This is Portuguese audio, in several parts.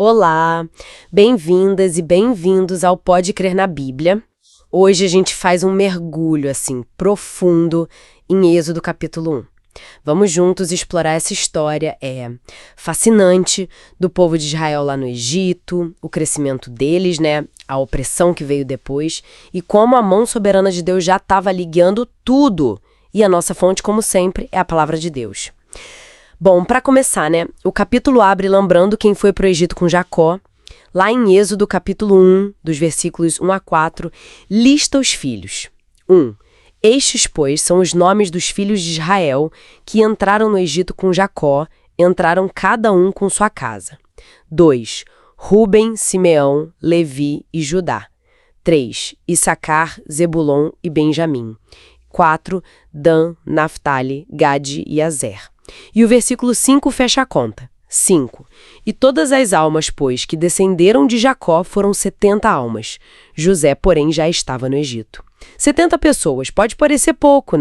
Olá, bem-vindas e bem-vindos ao Pode Crer na Bíblia. Hoje a gente faz um mergulho, profundo em Êxodo capítulo 1. Vamos juntos explorar essa história, fascinante, do povo de Israel lá no Egito, o crescimento deles, a opressão que veio depois, e como a mão soberana de Deus já estava ali guiando tudo. E a nossa fonte, como sempre, é a palavra de Deus. Bom, para começar, o capítulo abre lembrando quem foi para o Egito com Jacó. Lá em Êxodo, capítulo 1, dos versículos 1 a 4, lista os filhos. 1. Estes, pois, são os nomes dos filhos de Israel que entraram no Egito com Jacó, entraram cada um com sua casa. 2. Ruben, Simeão, Levi e Judá. 3. Issacar, Zebulon e Benjamim. 4. Dan, Naftali, Gade e Azer. E o versículo 5 fecha a conta. 5. E todas as almas, pois, que descenderam de Jacó foram 70 almas. José, porém, já estava no Egito. 70 pessoas, pode parecer pouco,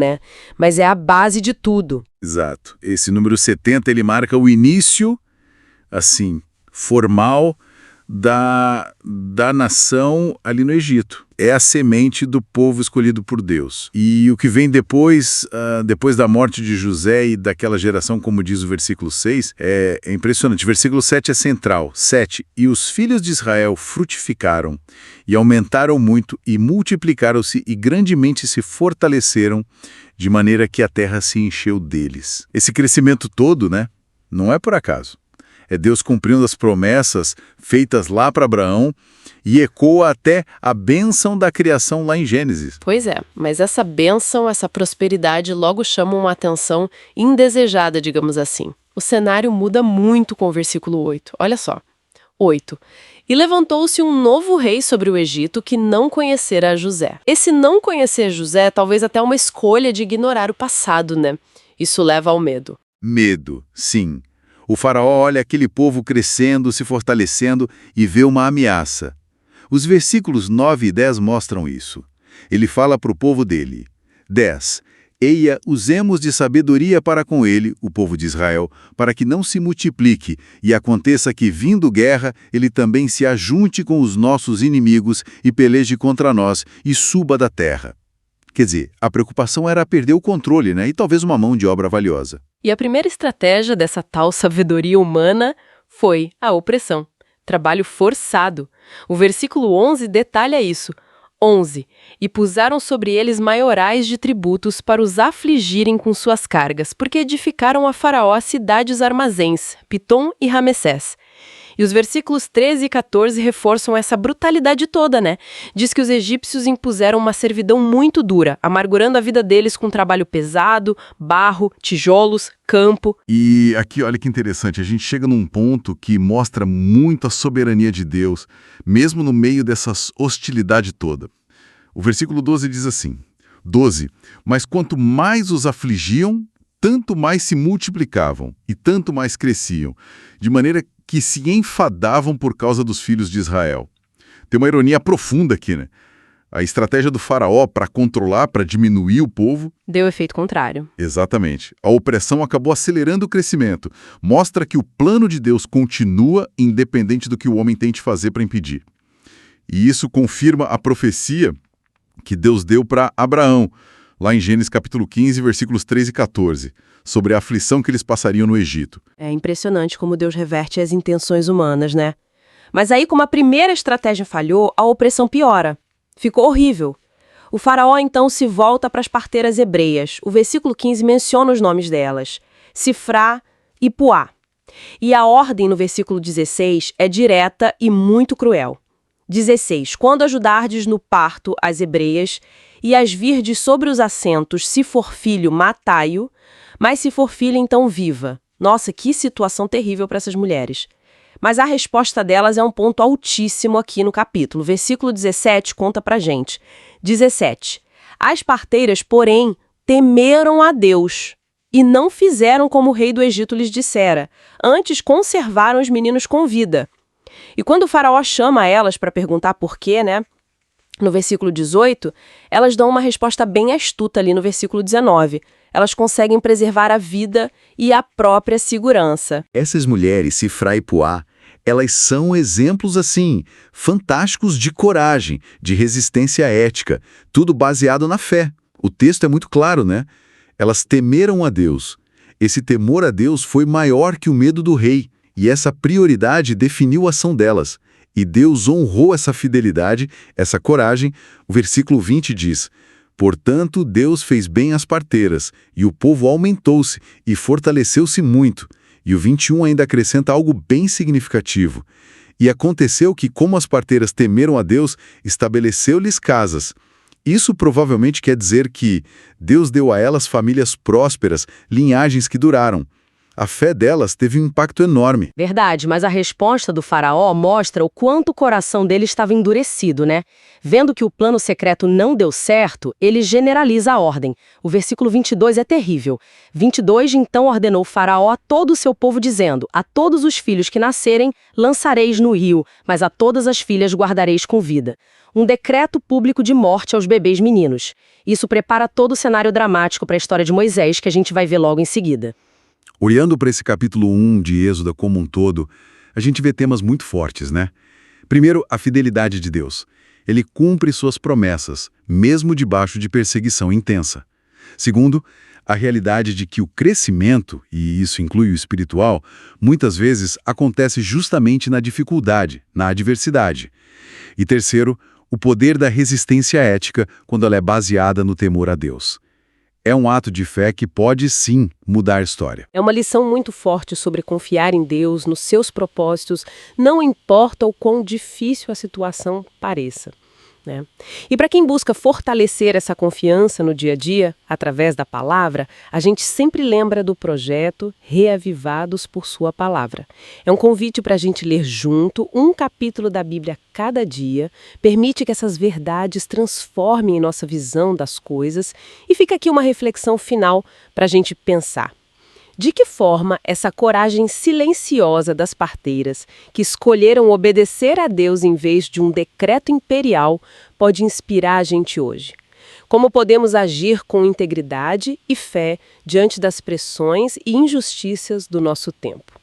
mas é a base de tudo. Exato. Esse número 70, ele marca o início, formal, da nação ali no Egito. É a semente do povo escolhido por Deus. E o que vem depois da morte de José e daquela geração, como diz o versículo 6, é impressionante. Versículo 7 é central. 7. E os filhos de Israel frutificaram e aumentaram muito e multiplicaram-se e grandemente se fortaleceram, de maneira que a terra se encheu deles. Esse crescimento todo, não é por acaso. É Deus cumprindo as promessas feitas lá para Abraão e ecoa até a bênção da criação lá em Gênesis. Pois é, mas essa bênção, essa prosperidade logo chama uma atenção indesejada, digamos assim. O cenário muda muito com o versículo 8. Olha só. 8. E levantou-se um novo rei sobre o Egito que não conhecera a José. Esse não conhecer José é talvez até uma escolha de ignorar o passado, Isso leva ao medo. Medo, sim. O faraó olha aquele povo crescendo, se fortalecendo e vê uma ameaça. Os versículos 9 e 10 mostram isso. Ele fala para o povo dele. 10. Eia, usemos de sabedoria para com ele, o povo de Israel, para que não se multiplique, e aconteça que, vindo guerra, ele também se ajunte com os nossos inimigos e peleje contra nós e suba da terra. Quer dizer, a preocupação era perder o controle, e talvez uma mão de obra valiosa. E a primeira estratégia dessa tal sabedoria humana foi a opressão. Trabalho forçado. O versículo 11 detalha isso. 11. E puseram sobre eles maiorais de tributos para os afligirem com suas cargas, porque edificaram a Faraó cidades armazéns, Pitom e Ramessés. E os versículos 13 e 14 reforçam essa brutalidade toda, Diz que os egípcios impuseram uma servidão muito dura, amargurando a vida deles com trabalho pesado, barro, tijolos, campo. E aqui, olha que interessante, a gente chega num ponto que mostra muito a soberania de Deus, mesmo no meio dessa hostilidade toda. O versículo 12 diz assim, 12. Mas quanto mais os afligiam, tanto mais se multiplicavam e tanto mais cresciam, de maneira que se enfadavam por causa dos filhos de Israel. Tem uma ironia profunda aqui, A estratégia do faraó para controlar, para diminuir o povo... deu efeito contrário. Exatamente. A opressão acabou acelerando o crescimento. Mostra que o plano de Deus continua independente do que o homem tente fazer para impedir. E isso confirma a profecia que Deus deu para Abraão, lá em Gênesis capítulo 15, versículos 13 e 14, sobre a aflição que eles passariam no Egito. É impressionante como Deus reverte as intenções humanas, Mas aí, como a primeira estratégia falhou, a opressão piora. Ficou horrível. O faraó, então, se volta para as parteiras hebreias. O versículo 15 menciona os nomes delas. Sifrá e Puá. E a ordem no versículo 16 é direta e muito cruel. 16. Quando ajudardes no parto as hebreias e as virdes sobre os assentos, se for filho, matai-o, mas se for filha, então viva. Nossa, que situação terrível para essas mulheres. Mas a resposta delas é um ponto altíssimo aqui no capítulo. Versículo 17 conta pra gente. 17. As parteiras, porém, temeram a Deus e não fizeram como o rei do Egito lhes dissera. Antes conservaram os meninos com vida. E quando o faraó chama elas para perguntar por quê, no versículo 18, elas dão uma resposta bem astuta ali no versículo 19. Elas conseguem preservar a vida e a própria segurança. Essas mulheres, Sifrá e Puá, Elas são exemplos, assim, fantásticos de coragem, de resistência ética, tudo baseado na fé. O texto é muito claro, né? Elas temeram a Deus. Esse temor a Deus foi maior que o medo do rei, e essa prioridade definiu a ação delas. E Deus honrou essa fidelidade, essa coragem. O versículo 20 diz: portanto, Deus fez bem às parteiras, e o povo aumentou-se e fortaleceu-se muito. E o 21 ainda acrescenta algo bem significativo. E aconteceu que, como as parteiras temeram a Deus, estabeleceu-lhes casas. Isso provavelmente quer dizer que Deus deu a elas famílias prósperas, linhagens que duraram. A fé delas teve um impacto enorme. Verdade, mas a resposta do faraó mostra o quanto o coração dele estava endurecido, né? Vendo que o plano secreto não deu certo, ele generaliza a ordem. O versículo 22 é terrível. 22, então ordenou o faraó a todo o seu povo, dizendo: a todos os filhos que nascerem, lançareis no rio, mas a todas as filhas guardareis com vida. Um decreto público de morte aos bebês meninos. Isso prepara todo o cenário dramático para a história de Moisés, que a gente vai ver logo em seguida. Olhando para esse capítulo 1 de Êxodo como um todo, a gente vê temas muito fortes, né? Primeiro, a fidelidade de Deus. Ele cumpre suas promessas, mesmo debaixo de perseguição intensa. Segundo, a realidade de que o crescimento, e isso inclui o espiritual, muitas vezes acontece justamente na dificuldade, na adversidade. E terceiro, o poder da resistência ética quando ela é baseada no temor a Deus. É um ato de fé que pode, sim, mudar a história. É uma lição muito forte sobre confiar em Deus, nos seus propósitos, não importa o quão difícil a situação pareça, né? E para quem busca fortalecer essa confiança no dia a dia, através da palavra, a gente sempre lembra do projeto Reavivados por Sua Palavra. É um convite para a gente ler junto um capítulo da Bíblia cada dia, permite que essas verdades transformem nossa visão das coisas e fica aqui uma reflexão final para a gente pensar. De que forma essa coragem silenciosa das parteiras, que escolheram obedecer a Deus em vez de um decreto imperial, pode inspirar a gente hoje? Como podemos agir com integridade e fé diante das pressões e injustiças do nosso tempo?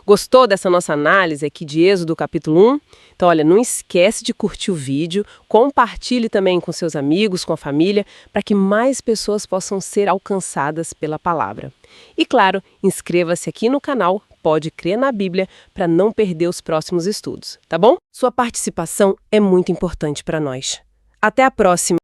Gostou dessa nossa análise aqui de Êxodo capítulo 1? Então, olha, não esquece de curtir o vídeo, compartilhe também com seus amigos, com a família, para que mais pessoas possam ser alcançadas pela palavra. E claro, inscreva-se aqui no canal Pode Crer na Bíblia para não perder os próximos estudos, tá bom? Sua participação é muito importante para nós. Até a próxima!